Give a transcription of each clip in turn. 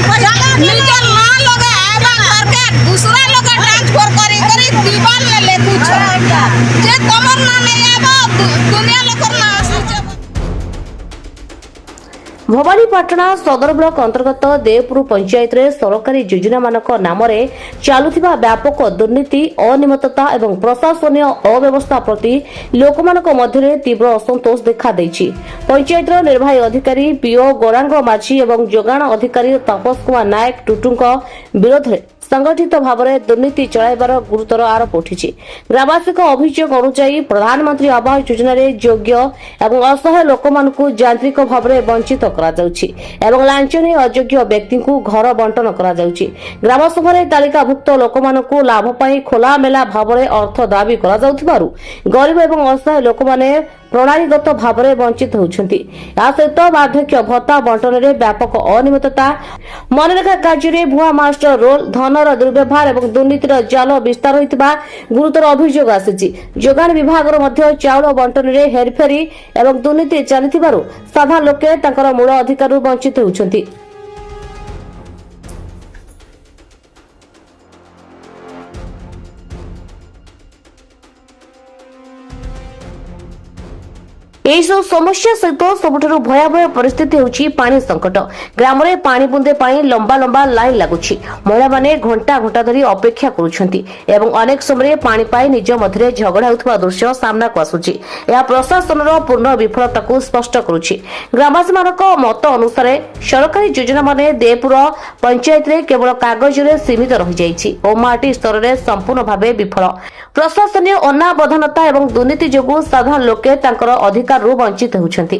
निजर ना लगे आबा करके दूसरा लोग ट्रांसफर करी दीवार ले ले कुछ जे तमर ना नहीं आबा दुनिया लोग ना आसे। भवानीपाटना सदर ब्लॉक अंतर्गत देवपुर पंचायत रे सरकारी योजना मानक नाम चलुथिबा व्यापक दुर्नीति अनियमितता एवं प्रशासनीय अव्यवस्था प्रति लोकमानक मध्य तीव्र असंतोष देखा देछि। पंचायत निर्वाही अधिकारी पीओ गौरांग माझी एवं जोगाण अधिकारी तापस कुमार नायक टुटुंक विरोध में संगठित भाव में दुर्नीति चलाइबार गुरुतर आरोप उठिछि। ग्रामवासी अभियोग अनुसार प्रधानमंत्री आवास योजना योग्य एवं असहाय लोकमानकु यांत्रिक भाव में वंचित करा जाउछि एवं लांच नै अयोग्य व्यक्ति को घर बंटन करा जाउछि। ग्रामसभा तालिकाभुक्त लोकमानकु लाभ पाई खोलामेला भाव में अर्थ दाबी करा जाउथिबारु गरीब एवं असहाय लोकमाने प्रणालीगत भाव में वंचित होउछन्ति। या सहित वार्धक्य भत्ता बंटन में व्यापक अनियमितता, मनरेगा कार्य भुआ मास्टर रोल, धनर दुर्व्यवहार एवं दुर्नीतिर जाल विस्तार होइतिबा गुरुतर अभियोग आसिछि। जोगाण विभाग मध्य चाउल बंटन में हेरफेरी एवं दुर्नीति चलिथिबारु साधारण लोके तांकर मूल अधिकार वंचित होउछन्ति। यही सब समस्या सहित सबुठारु भयावह परिस्थिति होउछि पानी संकट। ग्राम रे पानी बुंदे पाई लंबा लंबा लाइन लागुछि। महिला माने घंटा घंटा धरी अपेक्षा करूछन्ति एवं अनेक समय पानी पाई निज मध्य झगड़ा होउथबा दृश्य सामना को आसुछि। या प्रशासन रो पूर्ण विफलता को स्पष्ट करूछि। ग्रामवासी मानक मत अनुसार सरकारी योजना माने देवपुर पंचायत रे केवल कागज रे सीमित रहि जाइछि ओ माटी स्तर रे संपूर्ण भाबे विफल। प्रशासनीय अनावधानता एवं दुर्नीति जोगु साधारण लोके तांकर अधिकार वंचित होउछन्ति।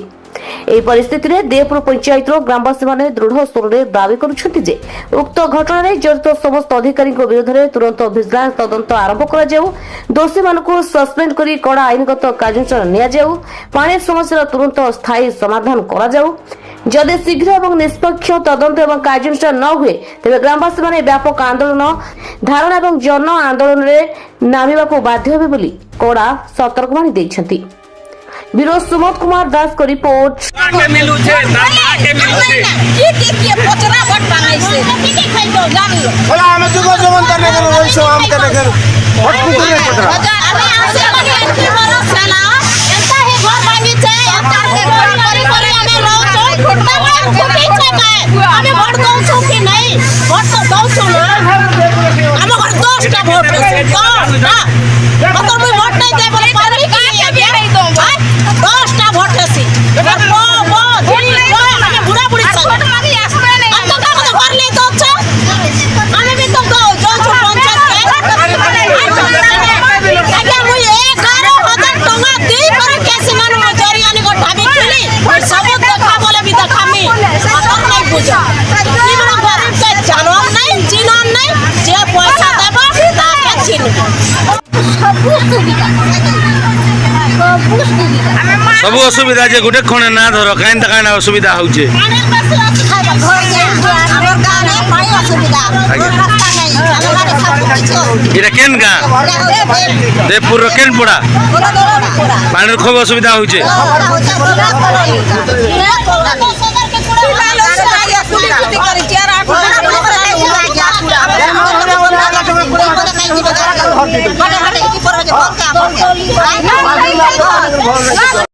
एही परिस्थिति रे देवपुर पंचायत रो ग्रामवासी माने दृढ़ स्वर रे दाबी करूछन्ति जे उक्त घटना रे जड़ित समस्त अधिकारी को विरोध रे तुरंत विजिलेंस तदंत आरंभ करा जाऊ, दोषी मानकु सस्पेंड करी कड़ा आईनगत कार्यानुष्ठान निया जाऊ, पानी समस्या तुरंत स्थायी समाधान करा जाऊ। जदि शीघ्र एवं निष्पक्ष तदंत एवं कार्यानुष्ठान न हुए तेबे ग्रामवासी माने व्यापक आंदोलन धारणा एवं जन आंदोलन रे नामिबाको बाध्य हेबे बोली कड़ा सतर्कवाणी दैछन्ति। ब्यूरो सुमोद कुमार दास को रिपोर्ट। सब असुविधा जे गोटे खणे ना धर काइन काइन असुविधा होचे इरा केन गा देवपुर केन पड़ा पानी खूब असुविधा होचे।